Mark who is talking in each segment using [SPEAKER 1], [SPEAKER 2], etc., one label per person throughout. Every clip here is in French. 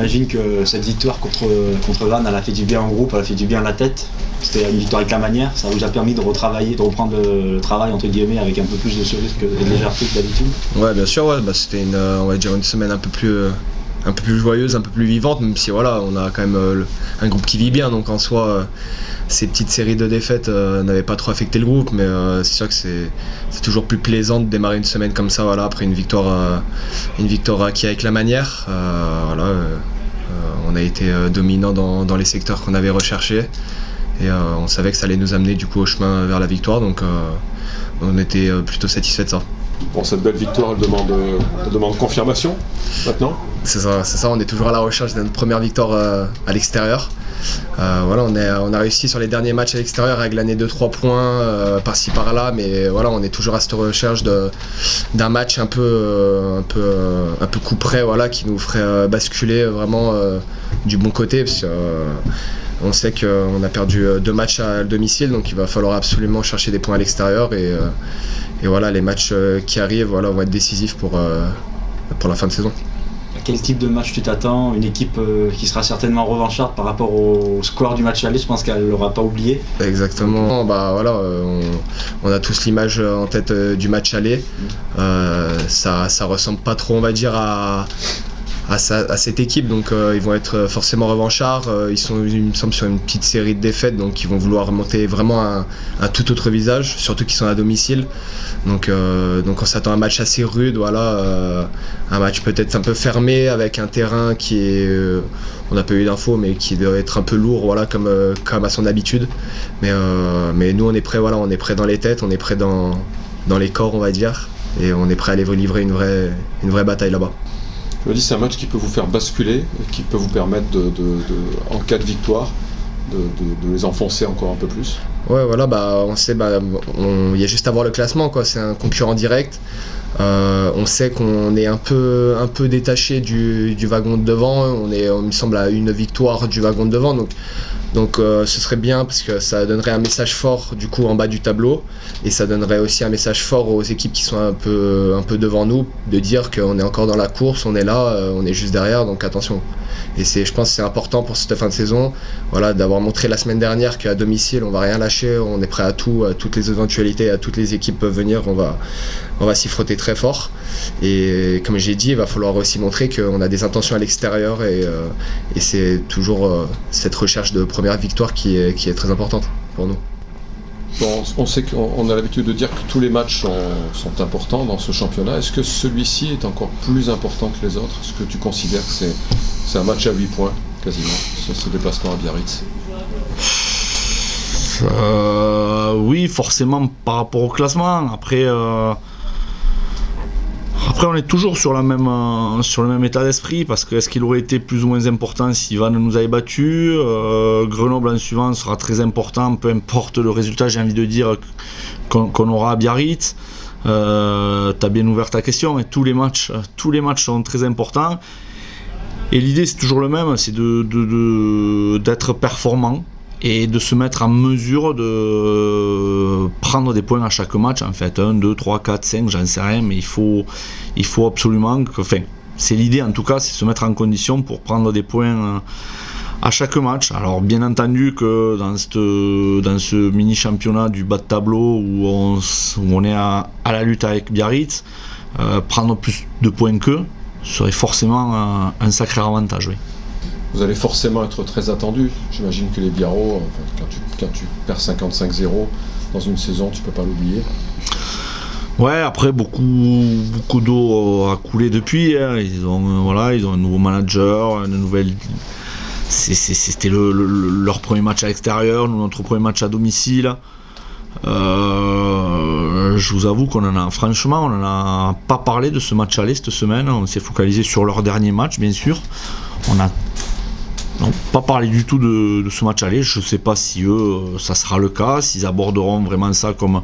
[SPEAKER 1] j'imagine que cette victoire contre Vannes, elle a fait du bien au groupe, elle a fait du bien à la tête. C'était une victoire avec la manière, ça vous a permis de retravailler, de reprendre le travail entre guillemets avec un peu plus de cerise et de légèreté que d'habitude.
[SPEAKER 2] Ouais, bien sûr, ouais, c'était on va dire une semaine un peu plus joyeuse, un peu plus vivante, même si voilà, on a quand même un groupe qui vit bien, donc en soi ces petites séries de défaites n'avaient pas trop affecté le groupe, mais c'est sûr que c'est toujours plus plaisant de démarrer une semaine comme ça, voilà, après une victoire acquise avec la manière. On a été dominant dans les secteurs qu'on avait recherchés et on savait que ça allait nous amener du coup au chemin vers la victoire, donc on était plutôt satisfait de ça.
[SPEAKER 3] Bon, cette belle victoire, elle demande confirmation maintenant.
[SPEAKER 2] C'est ça, on est toujours à la recherche de notre première victoire à l'extérieur. On a réussi sur les derniers matchs à l'extérieur à glaner 2-3 points par-ci par-là, mais voilà, on est toujours à cette recherche d'un match un peu coup près, voilà, qui nous ferait basculer vraiment du bon côté, parce que on sait qu'on a perdu 2 matchs à domicile, donc il va falloir absolument chercher des points à l'extérieur et voilà, les matchs qui arrivent, voilà, vont être décisifs pour la fin de saison.
[SPEAKER 1] À quel type de match tu t'attends? Une équipe qui sera certainement revancharde par rapport au score du match aller, je pense qu'elle ne l'aura pas oublié.
[SPEAKER 2] Exactement, on a tous l'image en tête du match aller. Ça ressemble pas trop, on va dire, à cette équipe, donc ils vont être forcément revanchards. Ils sont, il me semble, sur une petite série de défaites, donc ils vont vouloir monter vraiment un tout autre visage, surtout qu'ils sont à domicile. Donc on s'attend à un match assez rude, voilà, un match peut-être un peu fermé avec un terrain qui est, on n'a pas eu d'infos, mais qui doit être un peu lourd, voilà, comme à son habitude. Mais nous on est prêts, voilà, on est prêts dans les têtes, on est prêts dans les corps, on va dire, et on est prêts à aller livrer une vraie bataille là-bas.
[SPEAKER 3] Je me dis, c'est un match qui peut vous faire basculer, qui peut vous permettre en cas de victoire, de les enfoncer encore un peu plus.
[SPEAKER 2] Ouais, voilà, on sait, il y a juste à voir le classement, quoi. C'est un concurrent direct. On sait qu'on est un peu détaché du wagon de devant. On me semble, à une victoire du wagon de devant. Donc ce serait bien parce que ça donnerait un message fort du coup en bas du tableau, et ça donnerait aussi un message fort aux équipes qui sont un peu devant nous, de dire qu'on est encore dans la course, on est là, on est juste derrière, donc attention. Et je pense que c'est important pour cette fin de saison, voilà, d'avoir montré la semaine dernière qu'à domicile on va rien lâcher, on est prêt à tout, à toutes les éventualités, à toutes les équipes peuvent venir, on va s'y frotter très fort. Et comme j'ai dit, il va falloir aussi montrer qu'on a des intentions à l'extérieur, et c'est toujours cette recherche de première victoire qui est très importante pour nous.
[SPEAKER 3] Bon, on sait qu'on a l'habitude de dire que tous les matchs sont importants dans ce championnat. Est-ce que celui-ci est encore plus important que les autres? Est-ce que tu considères que c'est un match à 8 points quasiment, ce déplacement à Biarritz?
[SPEAKER 4] Oui, forcément par rapport au classement. Après, on est toujours sur le même état d'esprit, parce que est-ce qu'il aurait été plus ou moins important si Vannes nous avait battus? Grenoble en suivant sera très important, peu importe le résultat, j'ai envie de dire, qu'on aura à Biarritz. T'as bien ouvert ta question, et tous les matchs sont très importants. Et l'idée c'est toujours le même, c'est d'être performant et de se mettre en mesure de prendre des points à chaque match, en fait, 1, 2, 3, 4, 5, j'en sais rien, mais il faut absolument c'est l'idée en tout cas, c'est se mettre en condition pour prendre des points à chaque match. Alors bien entendu que dans ce mini championnat du bas de tableau où on est à la lutte avec Biarritz, prendre plus de points qu'eux serait forcément un sacré avantage, oui.
[SPEAKER 3] Vous allez forcément être très attendu. J'imagine que les Biarros, quand tu perds 55-0 dans une saison, tu peux pas l'oublier.
[SPEAKER 4] Ouais, après beaucoup d'eau a coulé depuis, hein. Ils ont un nouveau manager, une nouvelle. C'était leur premier match à l'extérieur, notre premier match à domicile. Je vous avoue qu'on en a pas parlé de ce match aller cette semaine. On s'est focalisé sur leur dernier match, bien sûr. On a pas parlé du tout de ce match aller. Je sais pas si eux, ça sera le cas, s'ils aborderont vraiment ça comme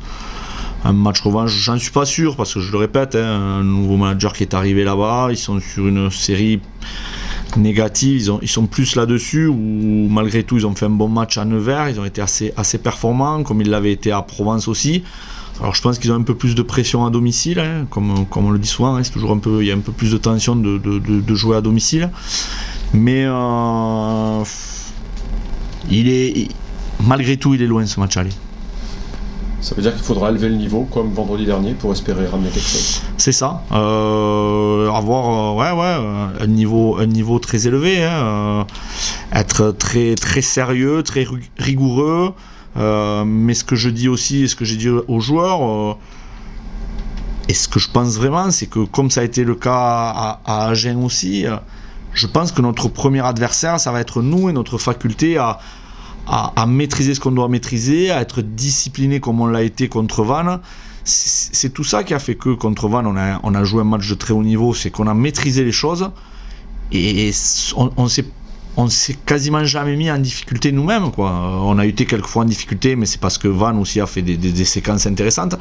[SPEAKER 4] un match revanche. J'en suis pas sûr, parce que je le répète, un nouveau manager qui est arrivé là-bas, ils sont sur une série négative, ils sont plus là-dessus, où malgré tout ils ont fait un bon match à Nevers, ils ont été assez performants, comme ils l'avaient été à Provence aussi. Alors je pense qu'ils ont un peu plus de pression à domicile, comme on le dit souvent, c'est toujours il y a un peu plus de tension de jouer à domicile. Mais malgré tout, il est loin ce match aller.
[SPEAKER 3] Ça veut dire qu'il faudra élever le niveau comme vendredi dernier pour espérer ramener quelque chose.
[SPEAKER 4] C'est ça, avoir un niveau très élevé, être très, très sérieux, très rigoureux. Mais ce que je dis aussi et ce que j'ai dit aux joueurs, et ce que je pense vraiment, c'est que comme ça a été le cas à Agen aussi, je pense que notre premier adversaire, ça va être nous et notre faculté à maîtriser ce qu'on doit maîtriser, à être discipliné comme on l'a été contre Vannes. C'est tout ça qui a fait que contre Vannes, on a joué un match de très haut niveau, c'est qu'on a maîtrisé les choses et on s'est quasiment jamais mis en difficulté nous-mêmes, quoi. On a été quelques fois en difficulté, mais c'est parce que Vannes aussi a fait des séquences intéressantes.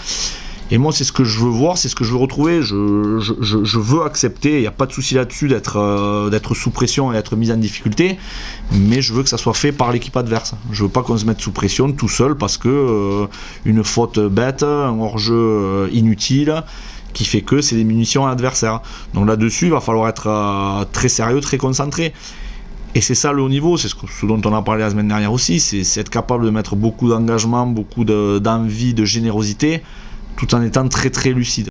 [SPEAKER 4] Et moi, c'est ce que je veux voir, c'est ce que je veux retrouver. Je veux accepter, il n'y a pas de souci là-dessus d'être sous pression et d'être mis en difficulté, mais je veux que ça soit fait par l'équipe adverse. Je veux pas qu'on se mette sous pression tout seul parce que une faute bête, un hors-jeu inutile, qui fait que c'est des munitions à l'adversaire. Donc là-dessus, il va falloir être très sérieux, très concentré. Et c'est ça le haut niveau, c'est ce dont on a parlé la semaine dernière aussi, c'est être capable de mettre beaucoup d'engagement, beaucoup d'envie, de générosité, tout en étant très très lucide.